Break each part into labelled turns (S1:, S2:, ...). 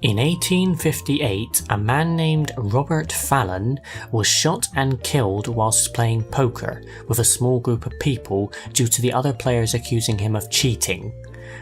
S1: In 1858, a man named Robert Fallon was shot and killed whilst playing poker with a small group of people due to the other players accusing him of cheating.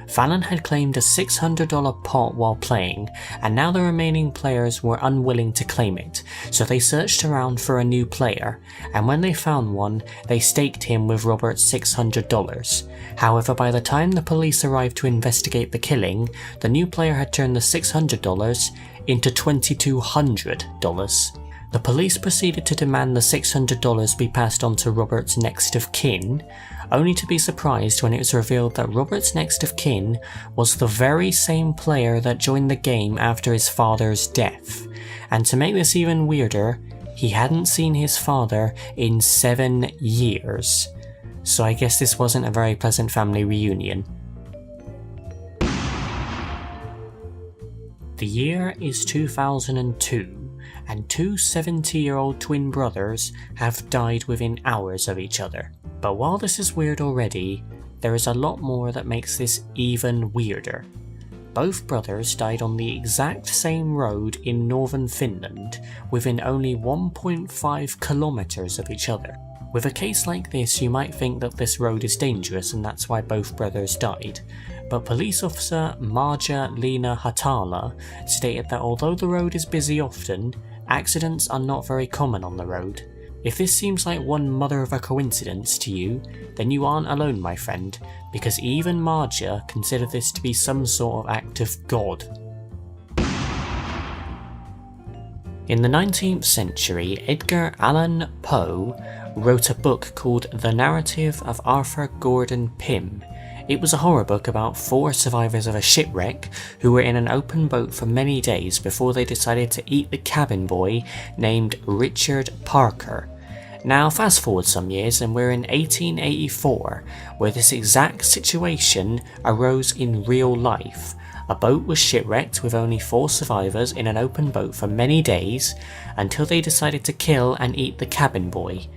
S1: Fallon had claimed a $600 pot while playing, and now the remaining players were unwilling to claim it, so they searched around for a new player, and when they found one, they staked him with Robert's $600. However, by the time the police arrived to investigate the killing, the new player had turned the $600 into $2,200. The police proceeded to demand the $600 be passed on to Robert's next of kin, only to be surprised when it was revealed that Robert's next of kin was the very same player that joined the game after his father's death. And to make this even weirder, he hadn't seen his father in 7 years. So I guess this wasn't a very pleasant family reunion. The year is 2002, and two 70-year-old twin brothers have died within hours of each other. But while this is weird already, there is a lot more that makes this even weirder. Both brothers died on the exact same road in northern Finland, within only 1.5 kilometers of each other. With a case like this, you might think that this road is dangerous and that's why both brothers died, but police officer Marja-Leena Hatala stated that although the road is busy often, accidents are not very common on the road. If this seems like one mother of a coincidence to you, then you aren't alone, my friend, because even Marja considered this to be some sort of act of God. In the 19th century, Edgar Allan Poe wrote a book called The Narrative of Arthur Gordon Pym. It was a horror book about 4 survivors of a shipwreck who were in an open boat for many days before they decided to eat the cabin boy named Richard Parker. Now fast forward some years and we're in 1884, where this exact situation arose in real life. A boat was shipwrecked with only 4 survivors in an open boat for many days until they decided to kill and eat the cabin boy.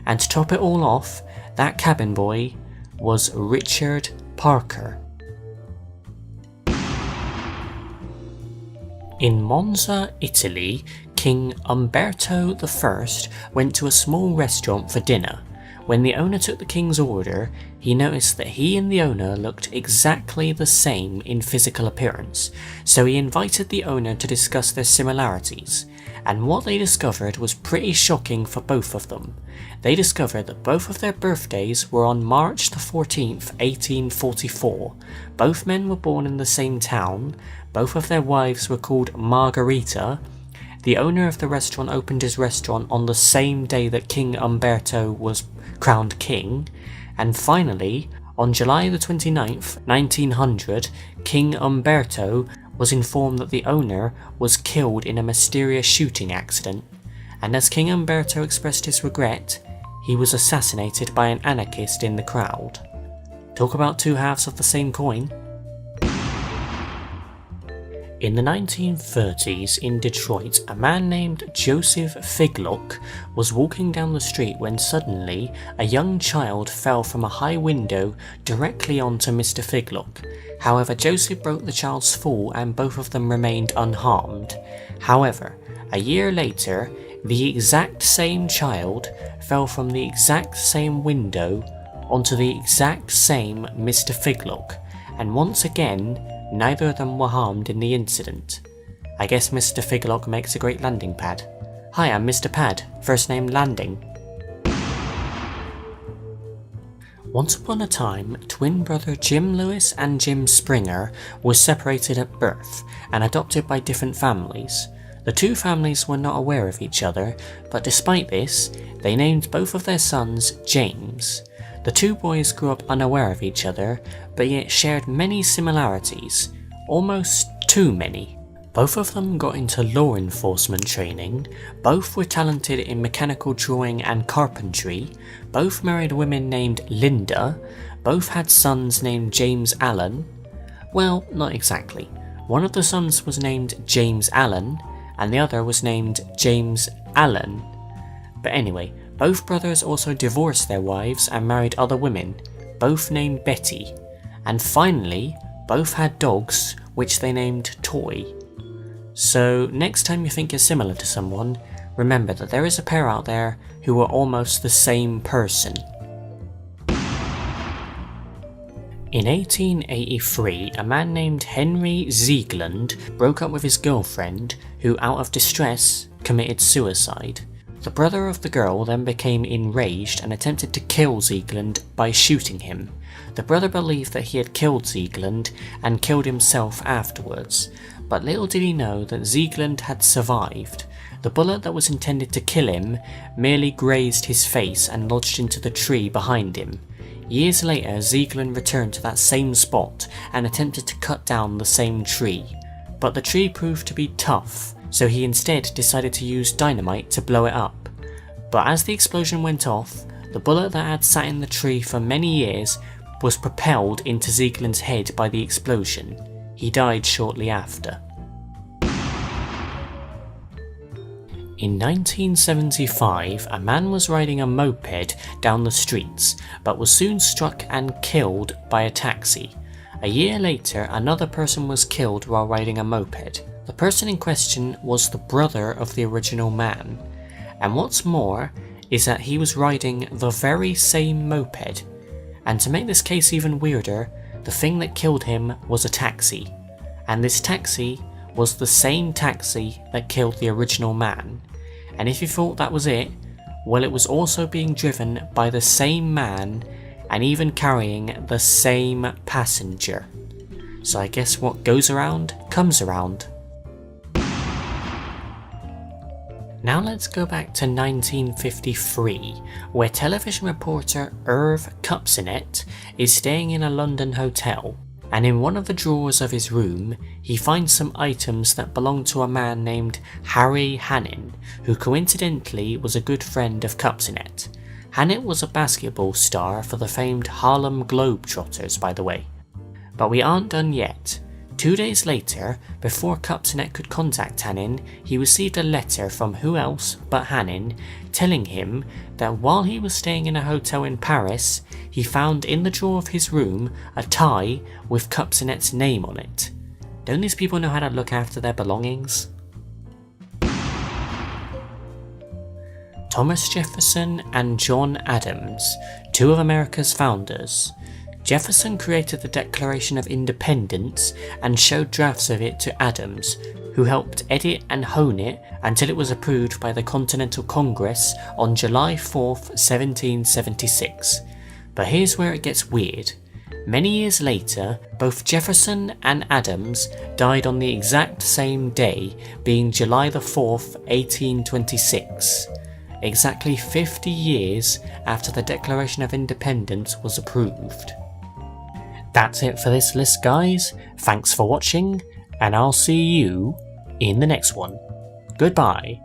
S1: And to top it all off, that cabin boy was Richard Parker. In Monza, Italy, King Umberto I went to a small restaurant for dinner. When the owner took the king's order, he noticed that he and the owner looked exactly the same in physical appearance, so he invited the owner to discuss their similarities, and what they discovered was pretty shocking for both of them. They discovered that both of their birthdays were on March the 14th, 1844. Both men were born in the same town, both of their wives were called Margarita. The owner of the restaurant opened his restaurant on the same day that King Umberto was crowned king, and finally, on July the 29th, 1900, King Umberto was informed that the owner was killed in a mysterious shooting accident, and as King Umberto expressed his regret, he was assassinated by an anarchist in the crowd. Talk about two halves of the same coin. In the 1930s in Detroit, a man named Joseph Figlock was walking down the street when suddenly a young child fell from a high window directly onto Mr. Figlock. However, Joseph broke the child's fall and both of them remained unharmed. However, a year later, the exact same child fell from the exact same window onto the exact same Mr. Figlock, and once again, neither of them were harmed in the incident. I guess Mr. Figlock makes a great landing pad. Hi, I'm Mr. Pad, first name Landing. Once upon a time, twin brother Jim Lewis and Jim Springer were separated at birth and adopted by different families. The two families were not aware of each other, but despite this, they named both of their sons James. The two boys grew up unaware of each other, but yet shared many similarities, almost too many. Both of them got into law enforcement training, both were talented in mechanical drawing and carpentry, both married women named Linda, both had sons named James Allen. Well, not exactly. One of the sons was named James Allen, and the other was named James Allen. But anyway, both brothers also divorced their wives and married other women, both named Betty. And finally, both had dogs, which they named Toy. So next time you think you're similar to someone, remember that there is a pair out there who are almost the same person. In 1883, a man named Henry Ziegland broke up with his girlfriend, who out of distress committed suicide. The brother of the girl then became enraged and attempted to kill Ziegland by shooting him. The brother believed that he had killed Ziegland and killed himself afterwards, but little did he know that Ziegland had survived. The bullet that was intended to kill him merely grazed his face and lodged into the tree behind him. Years later, Ziegland returned to that same spot and attempted to cut down the same tree, but the tree proved to be tough, so he instead decided to use dynamite to blow it up. But as the explosion went off, the bullet that had sat in the tree for many years was propelled into Ziegland's head by the explosion. He died shortly after. In 1975, a man was riding a moped down the streets, but was soon struck and killed by a taxi. A year later, another person was killed while riding a moped. The person in question was the brother of the original man. And what's more, is that he was riding the very same moped. And to make this case even weirder, the thing that killed him was a taxi. And this taxi was the same taxi that killed the original man. And if you thought that was it, well, it was also being driven by the same man and even carrying the same passenger. So I guess what goes around comes around. Now let's go back to 1953, where television reporter Irv Kupcinet is staying in a London hotel, and in one of the drawers of his room he finds some items that belong to a man named Harry Hannin, who coincidentally was a good friend of Kupcinet. Hannin was a basketball star for the famed Harlem Globetrotters, by the way. But we aren't done yet. 2 days later, before Kupcinet could contact Hannin, he received a letter from who else but Hannin telling him that while he was staying in a hotel in Paris, he found in the drawer of his room a tie with Kupcinet's name on it. Don't these people know how to look after their belongings? Thomas Jefferson and John Adams, two of America's founders. Jefferson created the Declaration of Independence and showed drafts of it to Adams, who helped edit and hone it until it was approved by the Continental Congress on July 4th, 1776. But here's where it gets weird. Many years later, both Jefferson and Adams died on the exact same day, being July the 4th, 1826. Exactly 50 years after the Declaration of Independence was approved. That's it for this list, guys. Thanks for watching, and I'll see you in the next one. Goodbye.